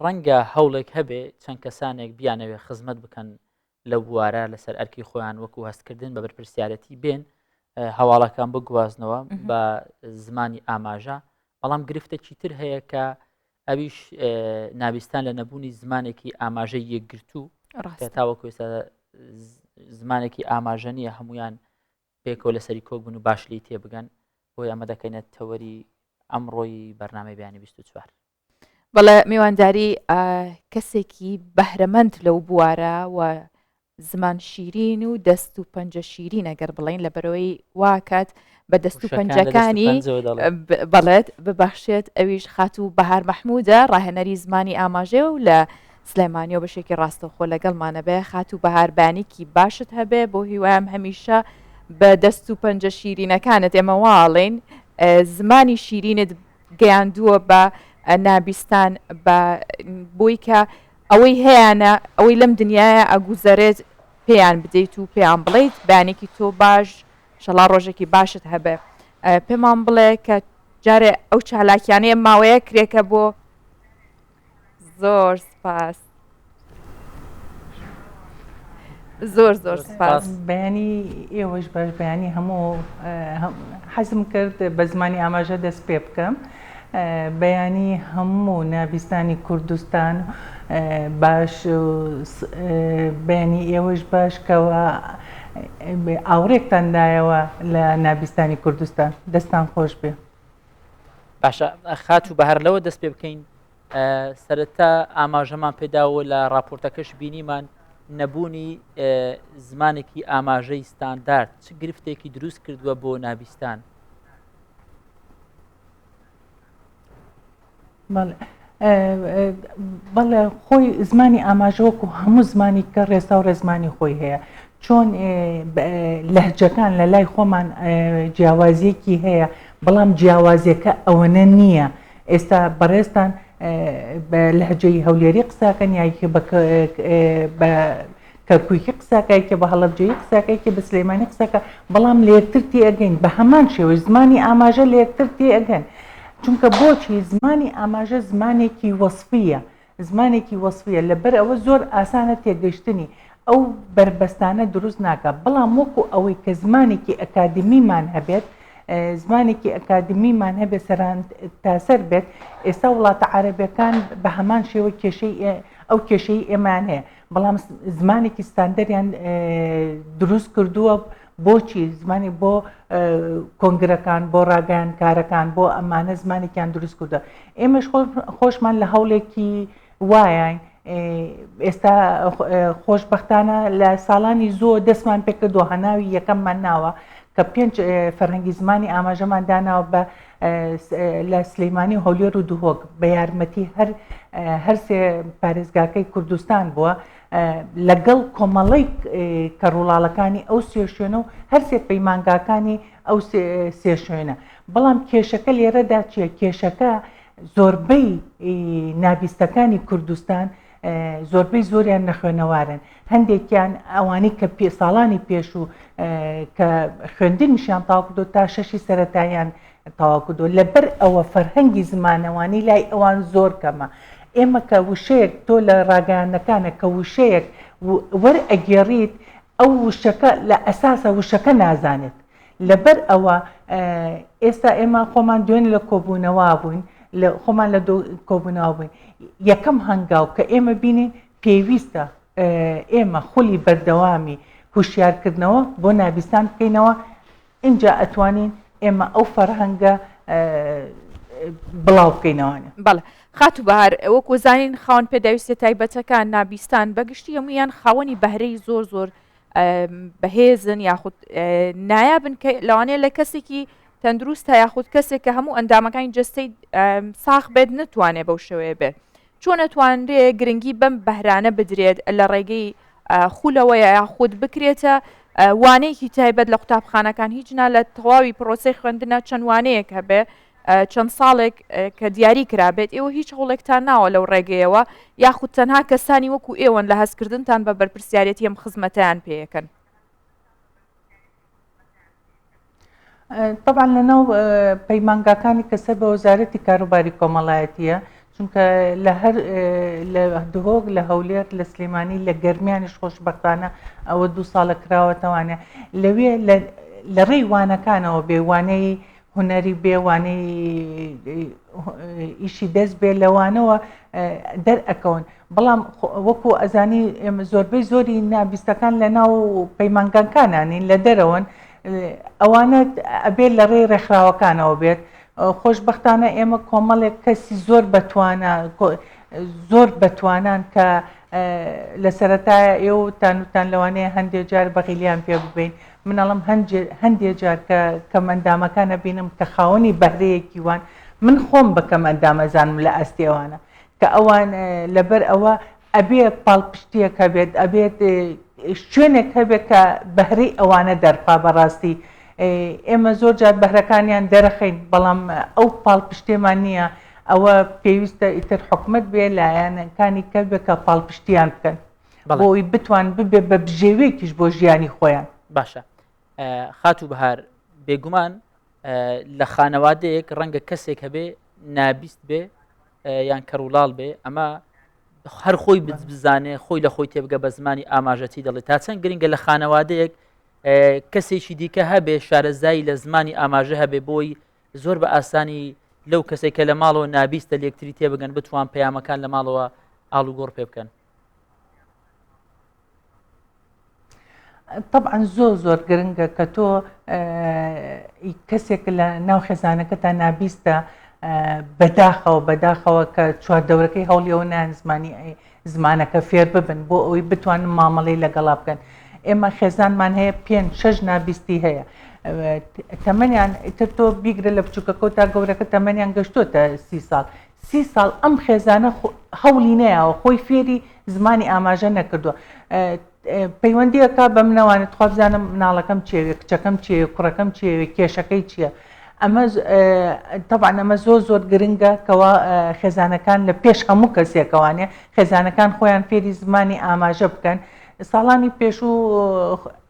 ڕەنگە هەوڵێک هەبێ چەند کەسانێک بیانەوێ خزمەت بکەن لەو بوارە لەسەر ئەرکی خۆیان وەکو هەستکردن بە بەرپرسیارەتی بێن هەواڵەکان بگوازنەوە بە زمانی ئاماژە بەڵام گرفتێکی تر هەیە کە ئەویش نابستان لە نەبوونی زمانێکی ئاماژەی یەکگرتوو کە تاوەکو ێستا زمانێکی ئاماژە نیە هەمویان پێکەوە لەسەری کۆک بن و باشلی تێبگەن بۆی ئەمە دەکەینێت تەوەری ئەمڕۆی بەرنامەی بیانی 24. بەڵێ میوانداری کەسێکی بەهرەمەند لەو بوارە و زمان شیرین و دەست و پەنجە شیرین ئەگەر بڵین لە بەرەوەی واکات بە دەست و پەنجەکانی بەڵێت ببەخشێت ئەویش خات و بەهار مەحموودە ڕاهێنەری زمانی ئاماژێ و لە سلێمانی و بەشێکی ڕاستەخۆ لەگەڵمانە بێ خات و بەهاربانێکی باشت هەبێ بۆ هیوایم هەمیشە بە دەست و پەنجە شیرینەکانت ئێمە واڵین زمانی شیرینت گەیاندووە بە نابستان بە بۆی کە ئەوەی هەیەە ئەوەی لەم دنیاە ئەگوزەرێت پێیان بدەیت و پێیان بڵیت بانێکی تۆ باش شەڵا ڕۆژێکی باشت هەبێ پێمان بڵێ کە جارێ ئەو چالاکیانەیە ماوەیە کرێکە بۆ زۆر سپاس زۆر سپاس بەیانی ئێوەش باش بەیانی هەموو حەزم کرد بە زمانی ئاماژە دەست پێ بکەم بەیانی هەموو نابستانی کوردستان باش بەیانی ئێوەش باش کەەوە ئاورێکتاندایەوە لە نابستانی کوردستان دەستان خۆش بێ باشە خات و بەهار لەوە دەست پێ بکەین سەرەتا ئاماژەمان پێداوە لە راپۆرتەکەش بینیمان نەبوونی زمانێکی ئاماژەی ستاندارد چ گرفتێکی دروست کردووە بۆ نابستان بەڵێ خۆی زمانی ئاماژەوەکو هەموو زمانی کە ڕێسا و ڕێزمانی خۆی هەیە چۆن لەهجەکان لە لای خۆمان جیاوازیەکی هەیە بەڵام جیاوازیەکە ئەوەنە نییە ئێستا بەڕێستان بە لەهجەی هەولێری قساکەن یاکە بە کەرکوویکی قساکایکە بە هەڵەبجەیی قساکایکە بە سلێمانی قساکە بەڵام لە یەکتر تێ ئەگەین بە هەمان شێوەی زمانی ئاماژە لە یەکتر تێ ئەگەن چونکە بۆچی زمانی ئاماژە زمانێکی وەسفیە زمانێکی وەسفیە لەبەر ئەوە زۆر ئاسانە تێگەشتنی ئەو بربەستانە دروست ناکات بەڵام وەکو ئەوەی کە زمانێکی ئەکادمیمان هەبێت زمانێکی ئەکادمیمان هەبێ سەران تاسەر بێت ئێستا وڵاتە عەرەبیەکان بە هەمان شێوە کێشەی ئەو کێشەی ئێمان هەیە بەڵام زمانێکی ستاندەریان دروست کردووە بۆچی زمانی بۆ کۆنگرەکان بۆ ڕاگەیان کارەکان بۆ ئەمانە زمانێکیان دروست کردە ئێمەش خۆشمان لە هەوڵێکی وایە ئێستا خۆشبەختانە لە ساڵانی زۆر دەستمان پێکردووە هەناوی یەکەممان ناوە کە 5 فەرهەنگی زمانی ئاماژەمان داناوە بە لە سلەیمانی و هەولێر و دوهۆک بە یارمەتی هەر سێ پارێزگاکەی کوردستان بووە لەگەڵ کۆمەڵی کەڕوڵاڵەکانی ئەو سێ شوێنە و هەر سێ پەیمانگاکانی ئەو سێ شوێنە بەڵام کێشەکە لێرەدا چیە کێشەکە زۆربەی نابستەکانی کوردستان زۆربەی زۆریان نەخوێنەوارن هەندێکیان ئەوانی کە ساڵانی پێش و کە خوێندنیشیان تاواکردو تا شەشی سەرەتاییان تاواکردو لەبەر ئەوە فەرهەنگی زمانەوانی لای ئەوان زۆر کەمە ئێمە کە وشەیەک تۆ لە ڕاگەیانەکانە کە وشەیەک وەرئەگێڕیت ئەو وشەکە لە ئەساسە وشەکە نازانێت لەبەر ئەوە ئێستا ئێمە خۆمان دوێن لە کۆبوونەوە بووین لە خۆمان لە کۆبوونەوە بووین یەکەم هەنگاو کە ئێمە بینین پێویستە ئێمە خولی بەردەوامی هوشیارکردنەوە بۆ نابستان بکەینەوە اینجا ئەتوانین ئێمە ئەو فەرهەنگە بڵاو بکەینەوەنە بەڵێ خات و بەهار وەکو زانین خاوەن پێداویستە تایبەتەکان نابستان بەگشتی هەمویان خاوەنی بەهرەی زۆر بەهێزن یاخود نایابن کە لەوانەیە لە کەسێکی تەندروستە یاخود کەسێک کە هەموو ئەندامەکانی جەستەی ساخ بێت نتوانێت بەو شێوەیە بێت چۆن ئەتوانرێ گرنگی بەم بەهرانە بدرێت لە ڕێگەی خولەوەیە یاخود بکرێتە وانەیەکی تایبەت لە قوتابخانەکان هیچنا لە تەواوی پرۆسەی خوێندنە چەند وانەیەک هەبێ چەند ساڵێک کە دیاری کرابێت ئێوە هیچ هەوڵێکتان ناوە لەو ڕێگەیەوە یاخود تەنها کەسانی وەکو ئێوەن لە هەستکردنتان بە بەرپرسیارەتی ئەم خزمەتیان پێیەکەن طبعا لەناو پەیمانگاکانی کەسە بە وەزارەتی کاروباری کۆمەڵایەتیە چونکە لە هەر لە دهۆک لە هەولێر لە سلێمانی لە گەرمیانیش خۆشبەختانە ئەوە 2 ساڵە کراوەتەوانێ لەوێ لە ڕێی وانەکانەوە بێوانەی هوەری بێوانەی ئیشی دەست بێ لەوانەوە دەرئەکەون بەڵام وەکو ئەزانی ئێمە زۆربەی زۆری نابیستەکان لە ناو پەیمانگەکانانین لە دەرەوەن ئەوانە ئەبێت لە ڕێی ڕێکخراوەکانەوە بێت خۆشبەختانە ئێمە کۆمەڵێک کەسی زۆر بەتوانان کە لە سەرەتایە ئێوەتان لەوانەیە هەندێک جار بەغیلیان پێ ببین منەڵم هەندێک جار کە ئەندامەکانە بینم کە خاوەنی بەهرەیەکی وان من خۆم بکەم ئەندامەزانم لە ئەستێوانە کە ئەوان لەبەر ئەوە ئەبێ پاڵپشتیەک هەبێت ئەبێت شوێنێک هەبێت کە بەهرەی ئەوانە دەرخوا بەڕاستی ئێمە زۆر جار بەهرەکانیان دەرەخین بەڵام ئەو پاڵپشتێمان نییە ئەوە پێویستە ئیتر حکومت بێ لایەنەکانی کە بێ کە پاڵپشتیان بکەن بۆی بتوان ببێ بە بژێوەیەکیش بۆ ژیانی خۆیان باشە خاتو بەهار بێگومان لە خانەوادەیەک ڕەنگە کەسێک هەبێ نابیست بێ یان کەڕولاڵ بێ ئەمە هەر خۆی بزانێ خۆی لە خۆی تێبگە بە زمانی ئاماژەتی دەڵێت تا چەند گرنگە لە خانەوادەیەک کەسێکی دیکە هەبێ شارەزایی لە زمانی ئاماژە هەبێ بۆی زۆر بە ئاسانی لەو کەسێکە لە ماڵەوە نابیستە لێکتری تێبگەن بتوان پەیامەکان لە ماڵەوە ئاڵوگۆڕ پێ بکەن طبعا زۆر گرنگە کە تۆ کەسێک لە ناو خێزانەکەتە نابیستە بەداخەوە کە چواردەورەکەی هەوڵیەوە نان زمانەکە فێر ببن بۆ ئەوەی بتوانن مامەڵەی لەگەڵا بکەن ئێمە خێزانمان هەیە 5-6 نابیستی هەیە تەمەنیان ئیتر تۆ بیگرە لە بچووکەکە و تا گەورەکە تەمەنیان گەشتۆتە 30 ساڵ ئەم خێزانە هەوڵی نەیەوە خۆی فێری زمانی ئاماژە نەکردووە پەیوەندیەکە بە منەوانێت خوا بزانم مناڵەکەم چێوێ کچەکەم چێوێ کوڕەکەم چێوێ کێشەکەی چییە ئەمە طبعا ئەمە زۆر گرنگە کەوا خێزانەکان لە پێش هەموو کەسێکەوانێ خێزانەکان خۆیان فێری زمانی ئاماژە بکەن ساڵانی پێشوو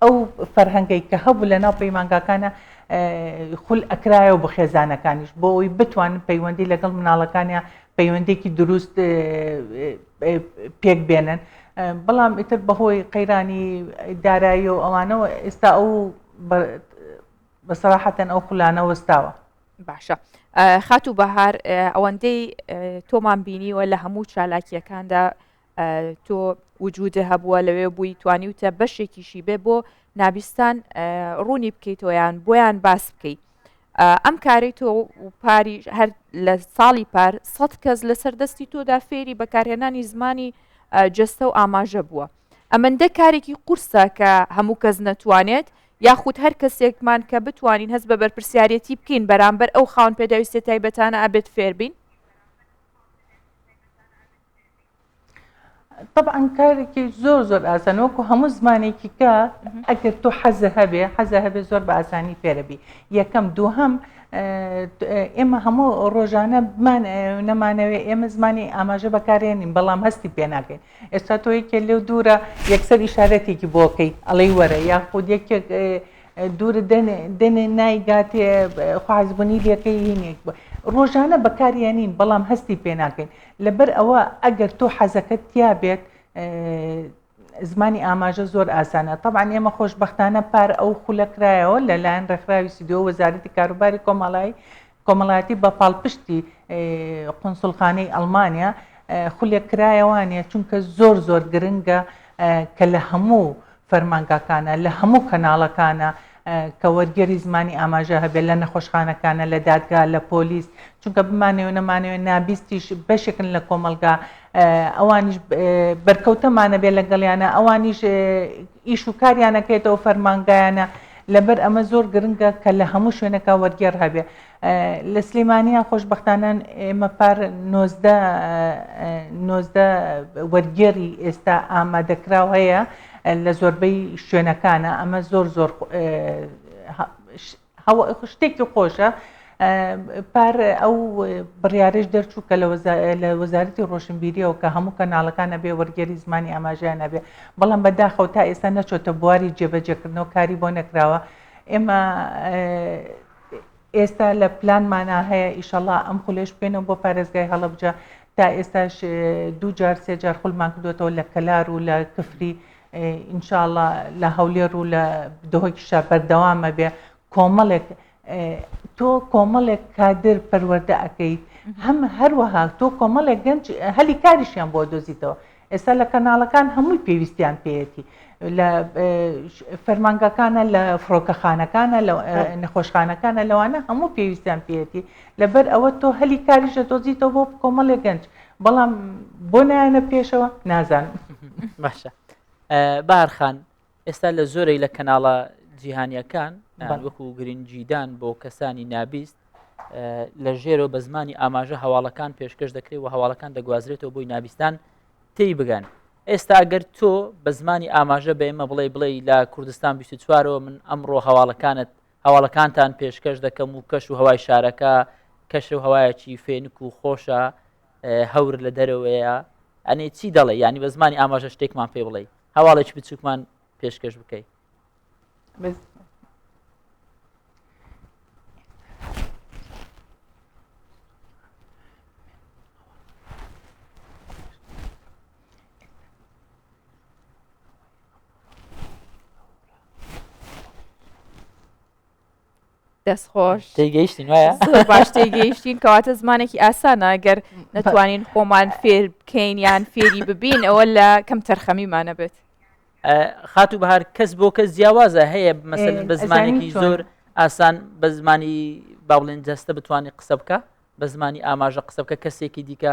ئەو فەرهەنگەی کە هەبوو لە ناو پەیمانگاکانە خول ئەکرایەوە بە خێزانەکانیش بۆ ئەوی بتوانن پەیوەندی لەگەڵ مناڵەکانیان پەیوەندێکی دروست پێک بێنن بەڵام ئیتر بەهۆی قەیرانی دارایی و ئەوانەوە ئێستا ئەو بەسەراحەتەن ئەو خولانە وەستاوە باشە خاتو بەهار ئەوەندەی تۆمان بینیوە لە هەموو چالاکیەکاندا تۆ وجودە هەبووە لەوێ بووی توانیوتە بەشێکیشی بێ بۆ نابیستان ڕوونی بکەیتەوە یان بۆیان باس بکەیت ئەم کاری تۆ پاری هەر لە ساڵی پار 100 کەس لەسەر دەستی تۆدا فێری بەکارهێنانی زمانی جەستە و ئاماژە بووە ئەمەندە کارێکی قورسە کە هەموو کەس نەتوانێت یاخود هەر کەسێکمان کە بتوانین هەست بە بەرپرسیارەتی بکەین بەرامبەر ئەو خاون پێداویستێ تایبەتانە ئەبێت فێربین طبعا کارێکی زۆر ئاسانەوەکو هەموو زمانێکی کە ئەگەر تۆ حەزە هەبێ زۆر بە ئاسانی فێرەبی یەکەم دووهەم ئێمە هەموو ڕۆژانە نەمانەوێ ئێمە زمانی ئاماژە بەکارێنین بەڵام هەستی پێ ناکەین ئێستا تۆ یەکێ لێو دوورە یەکسەر ئیشارەتێکی بۆکەی ئەڵەی وەرە یاخود یەکێک دوورە دەنێ نایگاتێ خوازبوونی لەکەی هینێک ڕۆژانە بەکارێنین بەڵام هەستی پێ ناکەین لەبەر ئەوە ئەگەر تۆ حەزەکەت تیا بێت زمانی ئاماژە زۆر ئاسانە طبعا ئێمە خۆشبەختانە پار ئەو خولەکرایەوە لەلایەن ڕێکخراوی سیدۆ وەزارەتی کاروباری کۆمەڵایەتی بە پاڵپشتی قونسوڵخانەی ئەڵمانیا خولێکرایەوانە چونکە زۆر گرنگە کە لە هەموو فەرمانگاکانە لە هەموو کەناڵەکانە کە وەرگێری زمانی ئاماژە هەبێت لە نەخۆشخانەکانە لە دادگا لە پۆلیس چونکە بمانەوە نەمانەوە نابیستیش بەشێکن لە کۆمەلگا ئەوانیش بەرکەوتەمانە بێت لەگەڵیانە ئەوانیش ئیش و کاریانەکەیتەوە فەرمانگایانە لەبەر ئەمە زۆر گرنگە کە لە هەموو شوێنەکە وەرگێر هەبێ لە سلێمانیان خۆشبەختانە ئێمە پار 19 وەرگێری ئێستا ئامادەکراو هەیە لە زۆربەی شوێنەکانە ئەمە زۆر شتێکی خۆشە پار ئەو بڕیارش دەرچوو کە لە وەزارەتی ڕۆشنبیریەوە کە هەموو کەناڵەکانە بێ وەرگێری زمانی ئاماژیانە بێ بەڵام بەداخەوە تا ئێستا نەچۆتە بواری جێبەجێکردنەوە کاری بۆ نەکراوە ئێمە ئێستا لە پلانمانە هەیە ئیشەڵا ئەم خولێش بکەینەوە بۆ پارێزگای هەڵەبجە تا ئێستاش 2 جار 3 جار خولمان کردوێتەوە لە کەلار و لە کفری ئینشاءڵڵا لە هەولێر و لە دهۆکیشا بەردەوامە بێ کۆمەڵێک تۆ کۆمەڵێک کادر پەروەردە ئەەکەیت هەم هەروەها تۆ کۆمەڵێک گەنج هەلی کاریشیان بۆ دۆزیتەوە ئێستا لە کەناڵەکان هەمووی پێویستیان پێەتی لە فەرمانگەکانە لە فڕۆکەخانەکانە لە نەخۆشخانەکانە لەوانە هەموو پێویستیان پێەتی لەبەر ئەوە تۆ هەلی کاریشە دۆزیتەوە بۆ کۆمەڵێک گەنج بەڵام بۆ نایەنە پێشەوە نازانم. باشە بارخان ئێستا لە زۆرەی لە کەناڵە جیهانیەکان وەکو گرنگجیدان بۆ کەسانی نابیست لە ژێرەوە بە زمانی ئاماژە هەواڵەکان پێشکەش دەکرێت و هەواڵەکان دەگوازرێتەوە بۆی نابستان تی بگەن. ئێستا ئەگەر تۆ بە زمانی ئاماژە بە ئێمە بڵێ لە کوردستان 24ەوە من ئەمڕۆ هەواڵەکانتان پێشکەش دەکەم و کەش و هەوای شارەکە کەش و هەوایەکی فێنک و خۆشە هەور لە دەرەوەیە ئەنێ چی دەڵێ ینی بە زمانی ئاماژە شتێکمان پێ بڵێ هەواڵێکی بچووکمان پێشکەش بکەیت. دەستخۆش تێگەیشتین وایە باش تێگەیشتین کەواتە زمانێکی ئاسانە ئەگەر نەتوانین خۆمان فێر بکەین یان فێری ببین ئەوە لە کەم تەرخەمیمانە بێت. خاتو بەهار کەس بۆ کەس جیاوازە هەیە مەسەلەن بە زمانێکی زۆر ئاسان بە زمانی باڵێن جەستە بتوانانی قسە بکە بە زمانی ئاماژە قسە بکە کەسێکی دیکە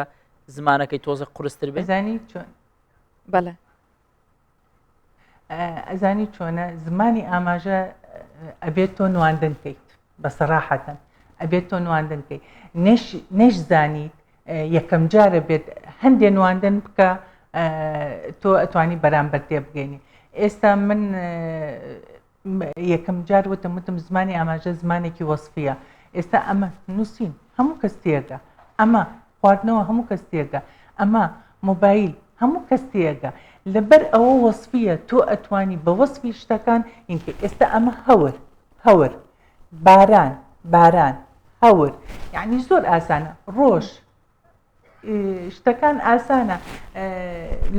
زمانەکەی تۆزە قورستر بێت. زانی چۆن بەڵێ ئەزانی چۆنە زمانی ئاماژە ئەبێت تۆ نواندنکەیت بەسەراحەتەن ئەبێت تۆ نواندنکەیت نەش زانیت یەکەم جارە بێت هەندێ نواندن بکە تۆ ئەتوانی بەرامبەر تێ بگەینی. ئێستا من یەکەم جار وتم زمانی ئاماژە زمانێکی وەسفیە. ئێستا ئەمە نووسین هەموو کەس تێگە، ئەمە خواردنەوە هەموو کەس تێگە، ئەمە مۆبایل هەموو کەس تێگە لەبەر ئەوە وەسفیە تۆ ئەتوانی بە وەسفی شتەکان ئینکە ئێستا ئەمە هەور باران هەور یعنی زۆر ئاسانە ڕۆژ شتەکان ئاسانە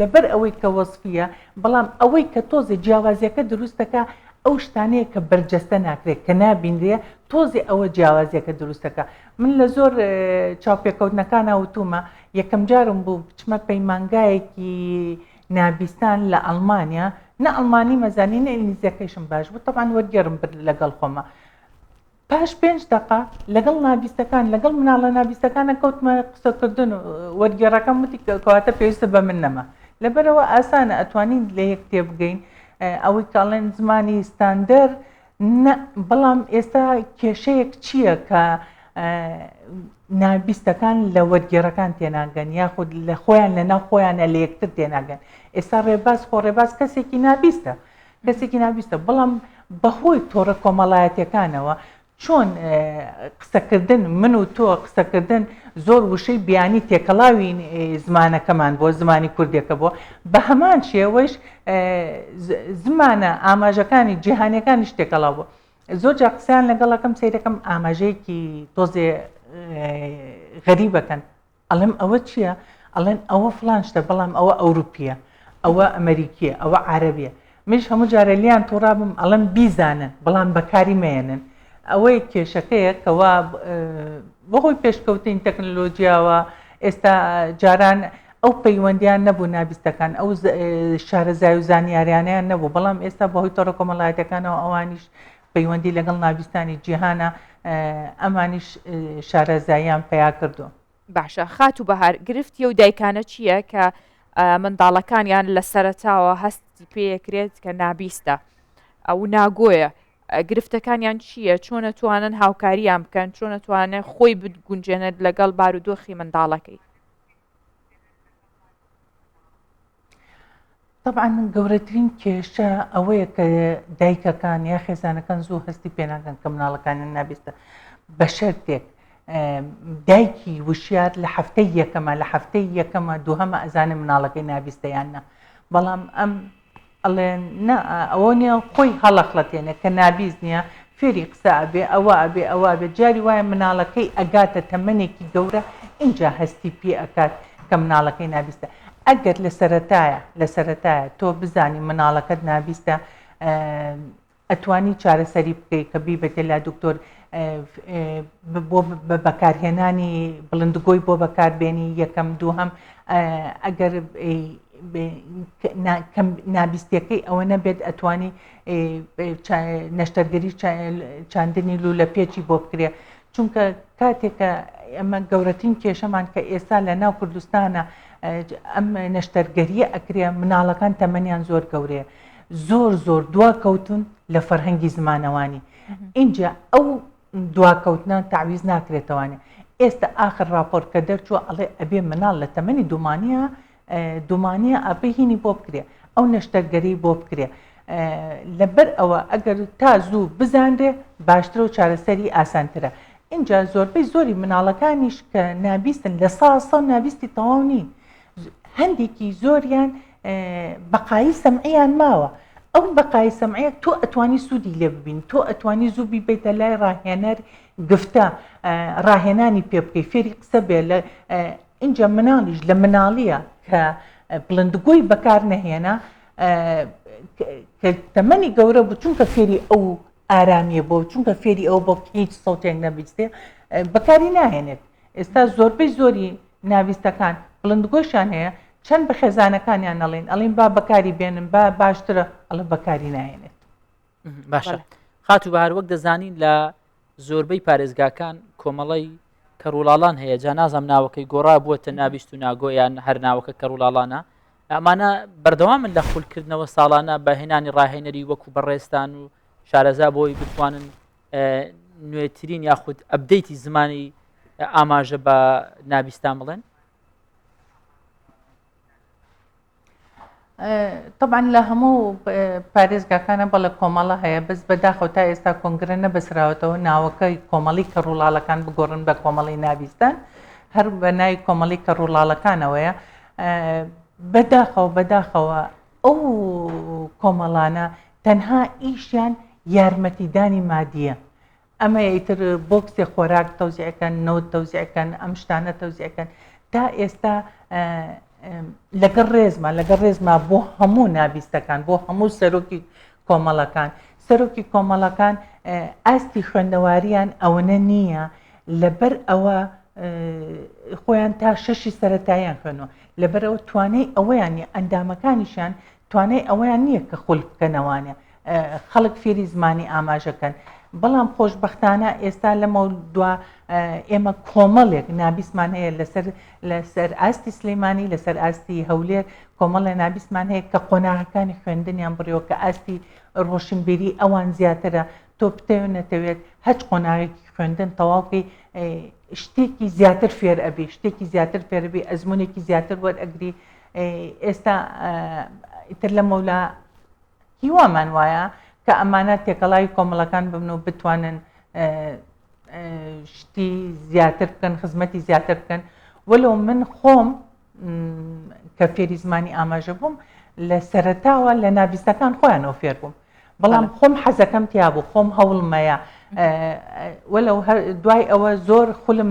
لەبەر ئەوەی کە وەسفیە بەڵام ئەوەی کە تۆزێ جیاوازیەکە دروستەکە ئەو شتانەیە کە بەرجەستە ناکرێت کە نابینرێ تۆزێ ئەوە جیاوازیەکە دروستەکە. من لە زۆر چاوپێکەوتنەکانە وتومە یەکەم جارم بوو بچمە پەیمانگایەکی نابستان لە ئەڵمانیا نە ئەڵمانی مەزانی نە ئینگلیزیەکەیشم باش بوو تەبان وەرگێڕم لەگەڵ خۆمە پاش 5 دقه لەگەڵ نابستەکان لەگەڵ مناڵە نابستەکانە کەوتمە قسەکردن وەرگێڕەکەم وتی کەواتە پێویستە بە من نەما لەبەرەوە ئاسانە ئەتوانین لە یەک تێبگەین ئەوەی کاڵێن زمانی ستاندەر بەڵام ئێستا کێشەیەک چییە کە نابستەکان لە وەرگێڕەکان تێناگەن یاخود لە خۆیان لە ناو خۆیانە لە یەکتر تێناگەن. ئێستا ڕێباز کەسێکی نابستە بەڵام بەهۆی تۆڕە کۆمەڵایەتەکانەوە چۆن قسەکردن من و تۆ قسەکردن زۆر وشەی بیانی تێکەڵاوی زمانەکەمان بۆ زمانی کوردێکە بۆ بە هەمان شێوەش زمانە ئاماژەکانی جیهانیەکانی شتێکەڵاو بوو. زۆر جا قسەیان لەگەڵەکەم سیرەکەم ئاماژەیەکی تۆزێ غەریبەکەن ئەڵێم ئەوە چییە؟ ئەڵێن ئەوە فلان شتە بەڵام ئەوە ئەوروپیە ئەوە ئەمریکیە ئەوە عەرەبیە. منش هەموو جارە لیان تووڕابم ئەڵێم بیزانن بەڵام بەکاری مێنن. ئەوەی کێشەکەیە کەوا بەهۆی پێشکەوتین تەکنۆلۆژیاوە ئێستا جاران ئەو پەیوەندیان نەبوو نابستەکان ئەو شارەزای و زانیاریانیان نەبوو بەڵام ئێستا بەهۆی تۆڕە کۆمەڵایەتەکانەوە ئەوانیش پەیوەندی لەگەڵ نابستانی جیهانە ئەمانیش شارەزاییان پیا کردو. باشە خات و بەهار گرفتی و دایکانە چییە کە منداڵەکانیان لە سەرەتاوە هەستی پێکرێت کە نابیستە ئەو ناگۆیە گرفتەکانیان چییە؟ چۆن ئەتوانن هاوکاریان بکەن؟ چۆن ئەتوانێت خۆی بگونجێنێت لەگەڵ بارودۆخی منداڵەکەی؟ طبعاً گەورەترین کێشە ئەوەیە کە دایکەکان یا خێزانەکان زوو هەستی پێناگەن کە مناڵەکانیان نابستە بە شەرتێک دایکی وشیار لە هەفتەی یەکەمە دووهەمە ئەزانە مناڵەکەی نابستەیانە بەڵام ئەم ئەڵێن ئەوە نیە خۆی هەڵەخڵەتێنێ کە نابیست نییە فێری قسە ئەبێ ئەوە بێ جاری وایە مناڵەکەی ئەگاتە تەمەنێکی گەورە اینجا هەستی پێ ئەکات کە مناڵەکەی نابیستە ئەگەر لە سەرەتایە تۆ بزانی مناڵەکەت نابیستە ئەتوانی چارەسەری بکەیت کە بیبێتە لا دکتۆر بۆ بەکارهێنانی بڵندگۆی بۆ بەکاربێنی یەکەم دووهەم ئەگەر نابیستیەکەی ئەوە نەبێت ئەتوانی نەشتەرگەری چاندنی لە پێچی بۆ بکرێ چونکە کاتێکە ئەمە گەورەترین کێشەمان کە ئێستا لە ناو کوردستانە ئەم نەشتەرگەریە ئەکرێ مناڵەکان تەمەنیان زۆر گەورەیە زۆر دواکەوتون لە فەرهەنگی زمانەوانی اینجا ئەو دواکەوتنە تعویز ناکرێتەوانێ ئێستا ئاخر راپۆرت کە دەرچووە ئەڵێ ئەبێ مناڵ لە تەمەنی دومانیە ئەبهینی بۆ بکرێ ئەو نەشتەرگەری بۆ بکرێ لەبەر ئەوە ئەگەر تا زوو بزانرێ باشترە و چارەسەری ئاسانترە اینجا زۆربەی زۆری مناڵەکانیش کە نابیستن لە ساسە نابیستی تەواو نین هەندێکی زۆریان بەقایی سەمعیان ماوە ئەو بەقایی سەمعەیە تۆ ئەتوانی سوودی لێ ببین تۆ ئەتوانی زوو بیبیتە لای ڕاهێنەر گفتە ڕاهێنانی پێ بکەی فێری قسە بێ لە اینجا مناڵیش لە مناڵیە کە بڵندگۆی بەکار نەهێنا کە تەمەنی گەورە بوو چونکە فێری ئەو ئارامیە بۆ چونکە فێری ئەو بۆ هیچ سەوتێک نەبیستێ بەکاری ناهێنێت ئێستا زۆربەی زۆری ناویستەکان بڵندگۆشان هەیە چەند بە خێزانەکانیان نەڵێن ئەڵین با بەکاری بێنن با باشترە ئەڵە بەکاری ناهێنێت باشە خات و بەهار وەک دەزانین لە زۆربەی پارێزگاکان کۆمەڵی کەڕوڵاڵان هەیە جا نازەم ناوەکەی گۆڕا بووەتە نابیست و ناگۆیان هەر ناوەکە کەڕوڵاڵانە ئەمانە بەردەوامن لە خولکردنەوە ساڵانە بەهێنانی ڕاهێنەری وەکو بەڕێستان و شارەزا بۆی بتوانن نوێترین یاخود ئەبدەیتی زمانی ئاماژە بە نابیستان بڵێن طبعا لە هەموو پارێزگاکانە بەڵێ کۆمەڵە هەیە بەس بەداخەوە تا ئێستا کۆنگرە نەبەسراوەتەوە ناوەکەی کۆمەڵی کەڕوڵاڵەکان بگۆڕن بە کۆمەڵی نابیستان هەر بە ناوی کۆمەڵی کەڕوڵاڵەکانەوەیە بەداخەوە ئەو کۆمەڵانە تەنها ئیشیان یارمەتیدانی مادیە ئەمە ئیتر بۆکسێ خۆراک تەوزیعەکەن نەوت تەوزیعەکەن ئەم شتانە تەوزیعەکەن تا ئێستا لەگەڵ ڕێزما بۆ هەموو نابیستەکان بۆ هەموو سەرۆکی کۆمەڵەکان ئاستی خوێندەواریان ئەوەنە نییە لەبەر ئەوە خۆیان تا شەشی سەرەتاییان خوێنەوە لەبەر ئەوە توانای ئەوەیانی ئەندامەکانیشان توانای ئەوەیان نییە کە خول بکەنەوانە خەڵک فێری زمانی ئاماژەکەن بەڵام خۆشبەختانە ئێستا لەمە دووە ئێمە کۆمەڵێک نابیستمان هەیە لەسەر ئاستی سلەیمانی لەسەر ئاستی هەولێر کۆمەڵە نابیستمان هەیە کە قۆناغەکانی خوێندنیان بڕیەوە کە ئاستی ڕۆشنبیری ئەوان زیاترە تۆ بتەوێت نەتەوێت هەچ قۆناغێکی خوێندن تەواوکەی شتێکی زیاتر فێر ئەبی شتێکی زیاتر فێربی ئەزمونێکی زیاتر وەرئەگری ئێستا ئیتر لە مەولا هیوامان وایە کە ئەمانە تێکەڵای کۆمەڵەکان ببن و بتوانن شتی زیاتر بکەن خزمەتی زیاتر بکەن وەلو من خۆم کە فێری زمانی ئاماژە بووم لە سەرەتاوە لە نابیستەکان خۆیانەوە فێر بووم بەڵام خۆم حەزەکەم تیا بوو خۆم هەوڵمەیە وەلو دوای ئەوە زۆر خولم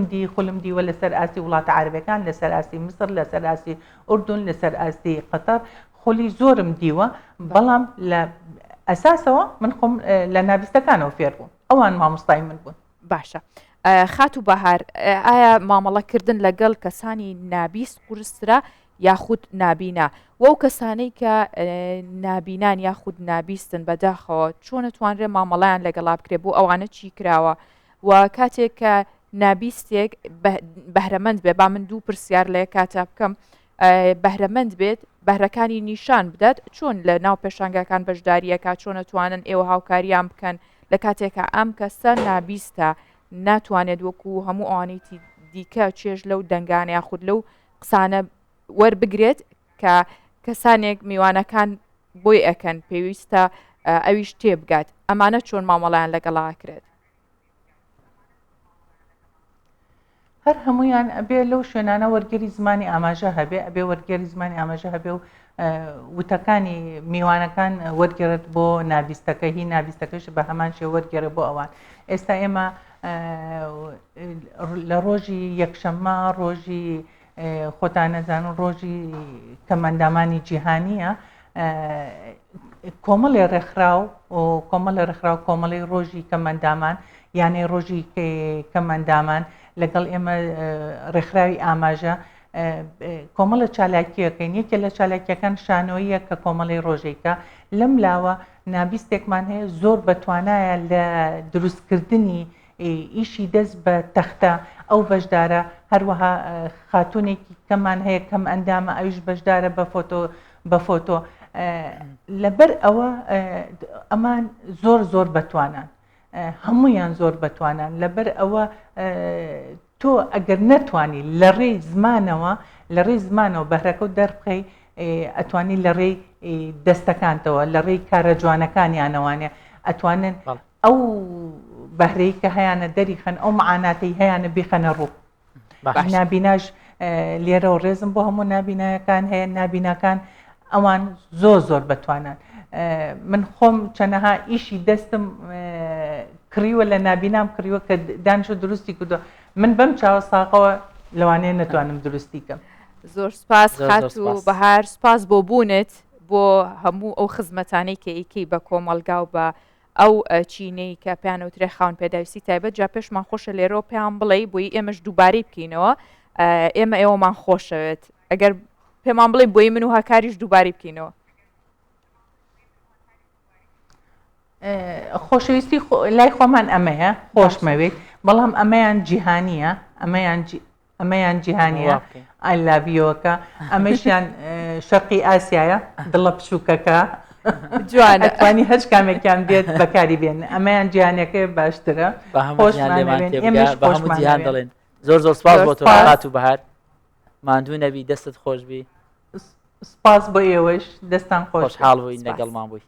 دی وە لەسەر ئاستی وڵاتە عەرەبیەکان لەسەر ئاستی میسر لەسەر ئاستی ئوردون لەسەر ئاستی قەتەر خۆلی زۆرم دیوە بەڵام لە ئەساسەوە من خۆم لە نابیستەکانەوە فێر بووم ئەوان مامۆستای من بوون باشە خات و بەهار ئایا مامەڵەکردن لەگەڵ کەسانی نابیست قورسرە یاخود نابینا وەو کەسانەی کە نابینان یاخود نابیستن بەداخەوە چۆن نتوانرێ مامەڵیان لەگەڵا بکرێ بۆ ئەوانە چی کراوە و کاتێک کە نابیستێک بەهرەمەند بێ با من دوو پرسیار لێ کاتا بکەم بەهرەمەند بێت بەهرەکانی نیشان بدات چۆن لە ناو پێشانگەکان بەشداریەکە چۆن نتوانن ئێوە هاوکاریان بکەن لە کاتێکە ئەم کەسە نابیستە ناتوانێت وەکو هەموو ئەوانەی دیکە چێژ لەو دەنگانە یاخود لەو قسانە وەربگرێت کە کەسانێک میوانەکان بۆی ئەکەن پێویستە ئەویش تێبگات ئەمانە چۆن مامەڵیان لەگەڵاکرێت هەر هەمویان ئەبێ لەو شوێنانە وەرگێری زمانی ئاماژە هەبێ ئەبێ وەرگێری زمانی ئاماژە هەبێ و وتەکانی میوانەکان وەرگێرت بۆ نابیستەکە هی نابیستەکەش بە هەمان شێ وەرگێرە بۆ ئەوان ئێستا ئێمە لە ڕۆژی یەکشەممە ڕۆژی خۆتان نەزانن ڕۆژی کەمەندامانی جیهانیە کۆمەڵێ ڕێکخراو و کۆمەڵی ڕۆژی کەمەندامان یانەی ڕۆژی کەمەندامان لەگەڵ ئێمە ڕێکخراوی ئاماژە کۆمەڵە چالاکیەکەین یەکێ لە چالاکیەکان شانۆیە کە کۆمەڵی ڕۆژێکە لەم لاوە نابیستێکمان هەیە زۆر بەتوانایە لە دروستکردنی ئیشی دەست بە تەختە ئەو بەشدارە هەروەها خاتونێکی کەمان هەیە کەم ئەندامە ئەویش بەشدارە بە فۆتۆ لەبەر ئەوە ئەمان زۆر بەتوانان هەمویان زۆر بەتوانان لەبەر ئەوە تۆ ئەگەر نەتوانی لە ڕێی زمانەوە بەهرەکە و دەربخەی ئەتوانی لە ڕێی دەستەکانتەوە لە ڕێی کارە جوانەکانیانەوانێ ئەتوانن ئەو بەهرەی کە هەیەە دەریخەن ئەو معاناتی هەیەە بیخەنە ڕوو نابیناش لێرە و ڕێزم بۆ هەموو نابینایەکان هەیە نابینەکان ئەوان زۆر بەتوانن من خۆم چەنەها ئیشی دەستم کڕیوە لە نابینام کڕیوە کە دانیشە دروستی کردو من بەم چاوە ساقەوە لەوانەیە نەتوانم درستی کەم زۆر سپاس خات و بەهار سپاس بۆ بوونت بۆ هەموو ئەو خزمەتانەی کە ئیکەی بە کۆمەلگا و بە ئەو چینەی کە پیانەوترێ خاون پێداویستی تایبەت جا پێشمان خۆشە لێرۆ پێیان بڵێ بۆی ئێمەش دووبارەی بکەینەوە ئێمە ئێوەمان خۆشەوێت ئەگەر پێمان بڵێ بۆی من و هاکاریش دووباری بکەینەوە خۆشەویستی لای خۆمان ئەمەیە خۆشمەوێت بەڵام ئەمەیان جیهانیە ئەمەیان جیهانیە ئایلاڤیۆکە ئەمەشیان شەرقی ئاسیایە دڵە پشووکەکە جوانە ئەتوانی هەچ کامێکیان بێت بەکاری بێن ئەمەیان جیهانەکەی باشترە هەموو جیهان دەڵێن زۆر سپاس بۆ تۆ هات و بەهار ماندوو نەبی دەستت خۆش بی سپاس بۆ ئێوەش دەستان خۆش حاڵ بووی لەگەڵمان بووی